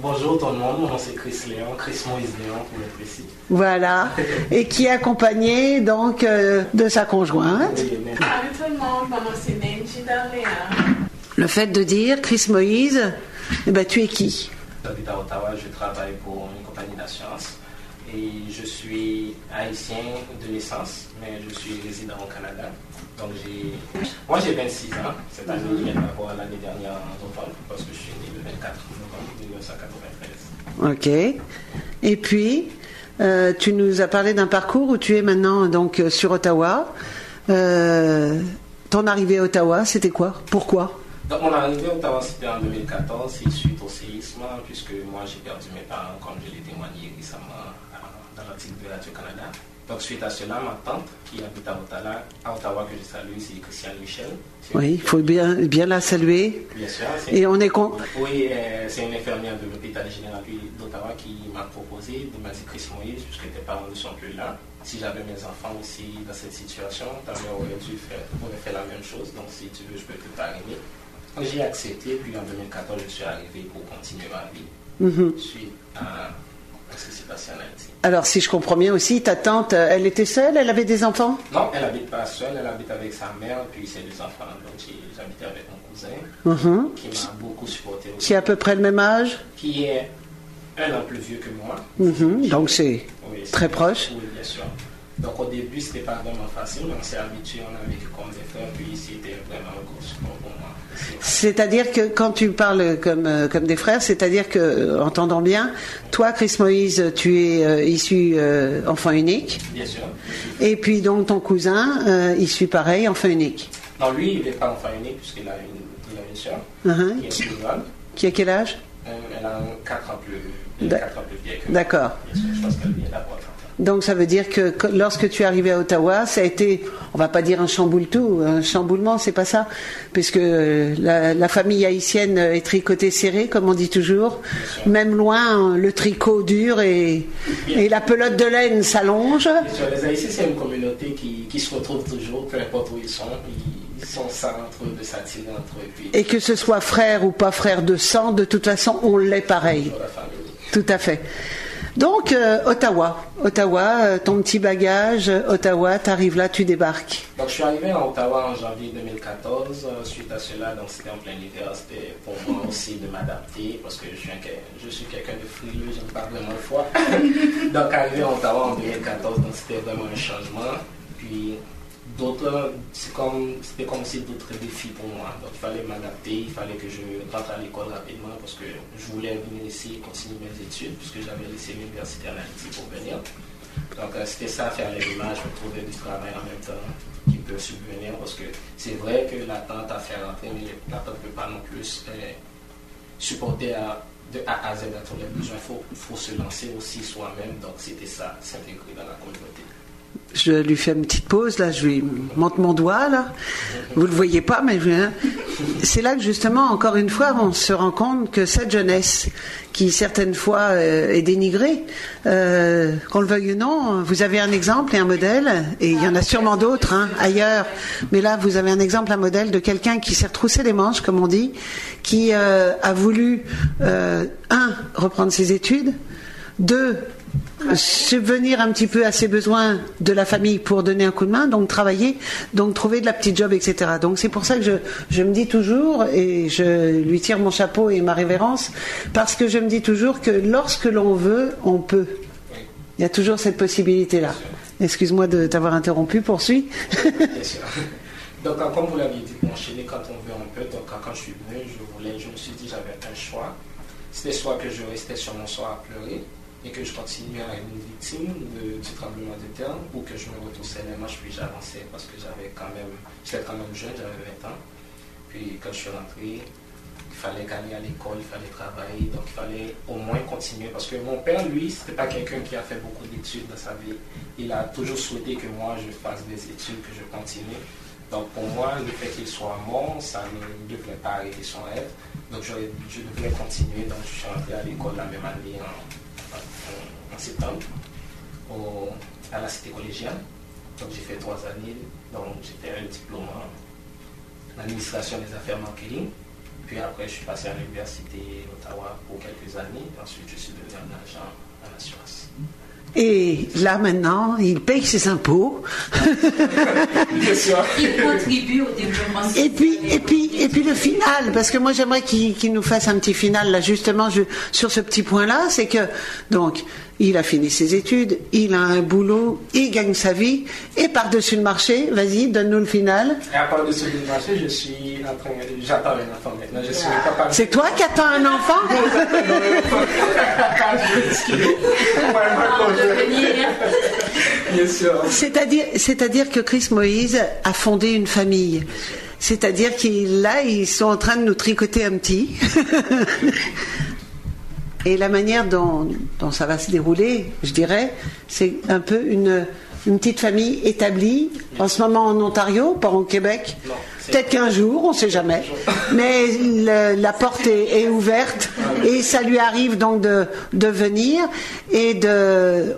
Bonjour tout le monde, mon nom c'est Chris Léon, Chris Moïse Léon pour être précis. Voilà, et qui est accompagné donc de sa conjointe. Oui, Salut tout le monde, mon nom c'est Nenji Darléa. Le fait de dire Chris Moïse, eh ben, tu es qui? J'habite à Ottawa, je travaille pour une compagnie d'assurance et je suis haïtien de naissance, mais je suis résident au Canada. Donc moi j'ai 26 ans, cette année je viens d'avoir l'année dernière en novembre, parce que je suis né le 24 novembre 1993. Ok. Et puis, tu nous as parlé d'un parcours où tu es maintenant donc sur Ottawa. Ton arrivée à Ottawa, c'était quoi? Pourquoi? Donc mon arrivée à Ottawa c'était en 2014, c'est suite au séisme, puisque moi j'ai perdu mes parents comme je l'ai témoigné récemment dans l'article de Radio-Canada. Donc suite à cela, ma tante qui habite à Ottawa que je salue, c'est Christiane Michel. Oui, il faut bien la saluer. Bien sûr. Et on est con. Oui, c'est une infirmière de l'hôpital général d'Ottawa qui m'a proposé, de m'a dit Chris Moïse, puisque tes parents ne sont plus là. Si j'avais mes enfants aussi dans cette situation, ta mère aurait fait la même chose. Donc si tu veux, je peux te parrainer. Donc j'ai accepté, puis en 2014, je suis arrivé pour continuer ma vie. Suite à ce qui s'est passé en Haïti. Alors, si je comprends bien aussi, ta tante, elle était seule? Elle avait des enfants? Non, elle n'habite pas seule, elle habite avec sa mère, puis ses deux enfants. Donc j'habitais avec mon cousin, qui m'a beaucoup supporté aussi. Qui a à peu près le même âge? Qui est un an plus vieux que moi. Donc c'est très proche. Oui, bien sûr. Donc au début, c'était pas vraiment facile, mais on s'est habitué, on a vécu comme des frères, puis c'était vraiment un gros support pour moi. C'est-à-dire que quand tu parles comme des frères, c'est-à-dire que, entendons bien, toi, Chris Moïse, tu es issu enfant unique. Bien sûr. Et puis donc ton cousin, issu pareil, enfant unique. Non, lui, il n'est pas enfant unique, puisqu'il a une soeur, qui est plus grande. Qui a quel âge? Elle a 4 ans plus vieille que moi. D'accord. Bien sûr, je pense qu'elle vient d'avoir 30 ans. Donc ça veut dire que lorsque tu es arrivé à Ottawa, ça a été, on va pas dire un chamboulement, c'est pas ça, puisque la famille haïtienne est tricotée serrée, comme on dit toujours. Même loin, le tricot dure et la pelote de laine s'allonge. Bien sûr, les Haïtiens, c'est une communauté qui se retrouve toujours, peu importe où ils sont. Ils sont ça entre eux, de s'attirer entre eux. Puis, et que ce soit frère ou pas frère de sang, de toute façon, on l'est pareil. sur la famille. Tout à fait. Donc, Ottawa, ton petit bagage, Ottawa, t'arrives là, tu débarques. Donc, je suis arrivé à Ottawa en janvier 2014. Suite à cela, donc c'était en plein hiver, c'était pour moi aussi de m'adapter parce que je suis quelqu'un de frileux, j'aime pas vraiment le froid. Donc, arrivé à Ottawa en 2014, donc c'était vraiment un changement. Puis, c'était comme si d'autres défis pour moi. Donc il fallait m'adapter, il fallait que je rentre à l'école rapidement parce que je voulais venir ici et continuer mes études puisque j'avais laissé l'université en Haïti pour venir. Donc c'était ça, faire les démarches, trouver du travail en même temps qui peut subvenir parce que c'est vrai que l'attente à faire rentrer, mais l'attente ne peut pas non plus supporter de A à Z à tous les besoins. Il faut se lancer aussi soi-même. Donc c'était ça, s'intégrer dans la communauté. Je lui fais une petite pause, là, je lui montre mon doigt, là. Vous ne le voyez pas, mais c'est là que justement, encore une fois, on se rend compte que cette jeunesse, qui certaines fois est dénigrée, qu'on le veuille ou non, vous avez un exemple et un modèle, et il y en a sûrement d'autres ailleurs, mais là, vous avez un exemple, un modèle de quelqu'un qui s'est retroussé les manches, comme on dit, qui a voulu, reprendre ses études, 2, subvenir un petit peu à ses besoins de la famille pour donner un coup de main, donc travailler, donc trouver de la petite job, etc. Donc c'est pour ça que je me dis toujours, et je lui tire mon chapeau et ma révérence, parce que je me dis toujours que lorsque l'on veut, on peut. Il y a toujours cette possibilité-là. Excuse-moi de t'avoir interrompu, poursuis. Bien sûr. Donc comme vous l'avez dit, enchaîner quand on veut, on peut. Donc quand je suis venu, je me suis dit j'avais un choix. C'était soit que je restais sur mon sort à pleurer, et que je continuais à être une victime du tremblement de terre, ou que je me retroussais les manches puis j'avançais parce que j'étais quand même jeune, j'avais 20 ans. Puis quand je suis rentré, il fallait gagner à l'école, il fallait travailler, donc il fallait au moins continuer parce que mon père, lui, c'était pas quelqu'un qui a fait beaucoup d'études dans sa vie. Il a toujours souhaité que moi je fasse des études, que je continue. Donc pour moi, le fait qu'il soit mort, ça ne devait pas arrêter son rêve. Donc je devais continuer, donc je suis rentré à l'école la même année en septembre à la cité collégiale. Donc j'ai fait 3 années, donc j'étais un diplôme en administration des affaires marketing. Puis après, je suis passé à l'université d'Ottawa pour quelques années. Ensuite, je suis devenu un agent en assurance. Et là, maintenant, il paye ses impôts. Bien sûr. Il contribue au développement. Et puis le final, parce que moi, j'aimerais qu'il nous fasse un petit final, là, justement, sur ce petit point-là, c'est que, donc, il a fini ses études, il a un boulot, il gagne sa vie, et par-dessus le marché, vas-y, donne-nous le final. Et à par-dessus le marché, j'attends un enfant maintenant. Je suis papa. C'est toi qui attends un enfant? Bien sûr. C'est-à-dire que Chris Moïse a fondé une famille. C'est-à-dire qu'ils sont en train de nous tricoter un petit. Et la manière dont ça va se dérouler, je dirais, c'est un peu une petite famille établie, en ce moment en Ontario, pas au Québec. Non, peut-être qu'un jour, on ne sait jamais. Mais la porte est ouverte et ça lui arrive donc de venir et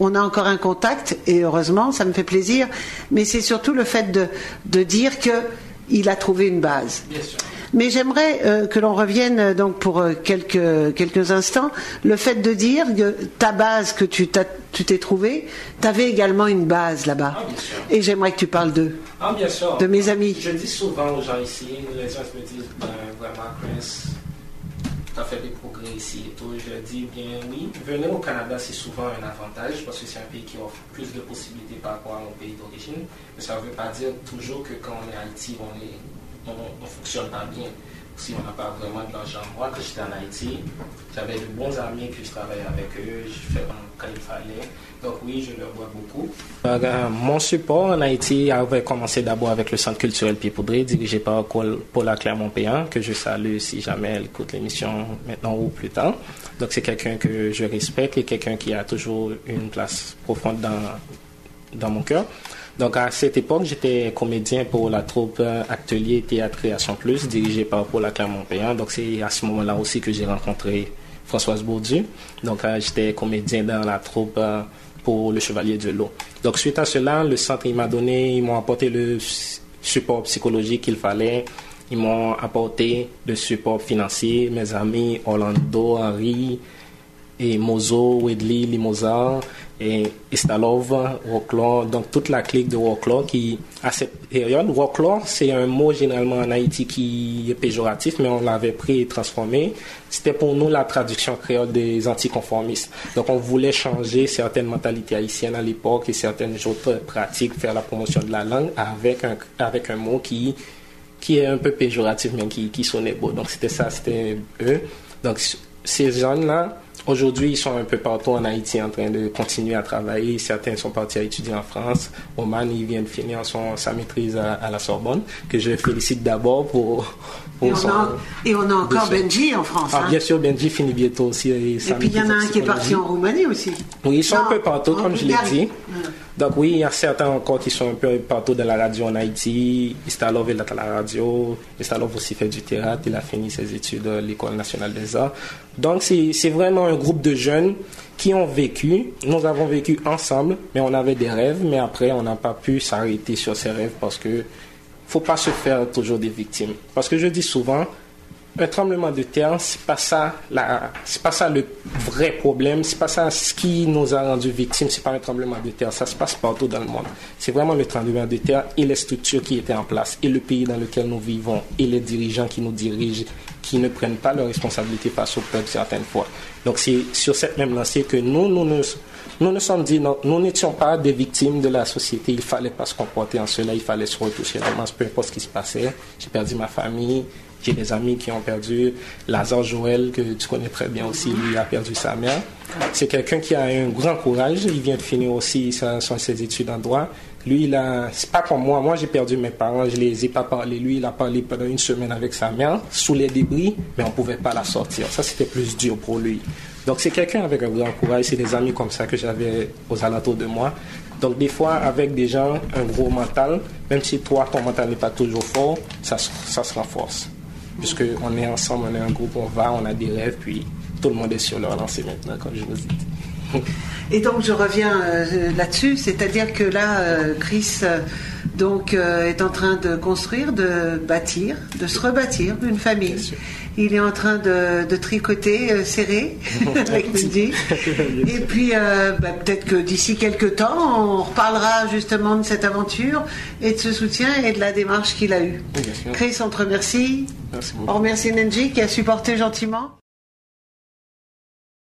on a encore un contact et heureusement, ça me fait plaisir. Mais c'est surtout le fait de dire qu'il a trouvé une base. Bien sûr. Mais j'aimerais que l'on revienne donc pour quelques instants, le fait de dire que ta base que tu t'es trouvée, tu avais également une base là-bas. Ah, bien sûr. Et j'aimerais que tu parles d'eux. Ah, bien sûr. De mes amis. Je dis souvent aux gens ici, les gens me disent, vraiment, Chris, tu as fait des progrès ici et tout. Je dis, bien oui, venir au Canada, c'est souvent un avantage parce que c'est un pays qui offre plus de possibilités par rapport à mon pays d'origine. Mais ça ne veut pas dire toujours que quand on est à Haïti, on ne fonctionne pas bien. Si on n'a pas vraiment de l'argent. Moi, quand j'étais en Haïti, j'avais de bons amis que je travaillais avec eux, je fais quand il fallait. Donc oui, je leur dois beaucoup. Mon support en Haïti avait commencé d'abord avec le Centre culturel Pied-Poudré, dirigé par Paula Clermont-Péan, que je salue si jamais elle écoute l'émission maintenant ou plus tard. Donc c'est quelqu'un que je respecte et quelqu'un qui a toujours une place profonde dans mon cœur. Donc à cette époque, j'étais comédien pour la troupe Atelier Théâtre Création Plus, dirigée par Paula Clermont-Péan. Donc c'est à ce moment-là aussi que j'ai rencontré Françoise Bourdieu. Donc j'étais comédien dans la troupe pour Le Chevalier de l'Eau. Donc suite à cela, le centre ils m'ont apporté le support psychologique qu'il fallait. Ils m'ont apporté le support financier, mes amis Orlando, Henri, et Mozo, Wedley, Limousin, et Istalov, Wocklor, donc toute la clique de Wocklor qui, à cette période, Wocklor, c'est un mot généralement en Haïti qui est péjoratif, mais on l'avait pris et transformé. C'était pour nous la traduction créole des anticonformistes. Donc on voulait changer certaines mentalités haïtiennes à l'époque et certaines autres pratiques, faire la promotion de la langue avec un mot qui est un peu péjoratif, mais qui sonnait beau. Donc c'était eux. Donc ces jeunes-là, aujourd'hui, ils sont un peu partout en Haïti en train de continuer à travailler. Certains sont partis à étudier en France. Oman, il vient de finir sa maîtrise à la Sorbonne, que je félicite d'abord pour et on a encore Benji en France. Ah, bien sûr, Benji finit bientôt aussi. Et puis il y en a un qui est parti en Roumanie aussi. Oui, ils sont un peu partout, comme je l'ai dit. Donc oui, il y a certains encore qui sont un peu partout dans la radio en Haïti. Istalov est à la radio. Istalov aussi fait du théâtre. Il a fini ses études à l'École nationale des arts. Donc c'est vraiment un groupe de jeunes qui ont vécu. Nous avons vécu ensemble, mais on avait des rêves. Mais après, on n'a pas pu s'arrêter sur ces rêves parce que faut pas se faire toujours des victimes. Parce que je dis souvent, un tremblement de terre, c'est pas ça le vrai problème, c'est pas ça ce qui nous a rendu victimes, c'est pas un tremblement de terre, ça se passe partout dans le monde. C'est vraiment le tremblement de terre et les structures qui étaient en place et le pays dans lequel nous vivons et les dirigeants qui nous dirigent, qui ne prennent pas leurs responsabilités face au peuple certaines fois. Donc c'est sur cette même lancée que nous nous sommes dit, non, nous n'étions pas des victimes de la société, il fallait pas se comporter en cela, il fallait se retoucher vraiment, peu importe ce qui se passait. J'ai perdu ma famille, j'ai des amis qui ont perdu. Lazare Joël, que tu connais très bien aussi, lui a perdu sa mère. C'est quelqu'un qui a un grand courage, il vient de finir aussi ses études en droit. Lui, c'est pas comme moi j'ai perdu mes parents, je les ai pas parlé. Lui, il a parlé pendant une semaine avec sa mère, sous les débris, mais on pouvait pas la sortir. Ça, c'était plus dur pour lui. Donc c'est quelqu'un avec un grand courage, c'est des amis comme ça que j'avais aux alentours de moi. Donc des fois, avec des gens, un gros mental, même si toi, ton mental n'est pas toujours fort, ça se renforce. Puisqu'on est ensemble, on est un groupe, on a des rêves, puis tout le monde est sur leur lancée maintenant, comme je vous ai dit. Et donc je reviens là-dessus, c'est-à-dire que là, Chris donc est en train de construire, de bâtir, de se rebâtir une famille. Il est en train de tricoter serré avec Mendy. Et puis peut-être que d'ici quelques temps, on reparlera justement de cette aventure et de ce soutien et de la démarche qu'il a eue. Chris, on te remercie. Merci beaucoup. On remercie Nenji qui a supporté gentiment.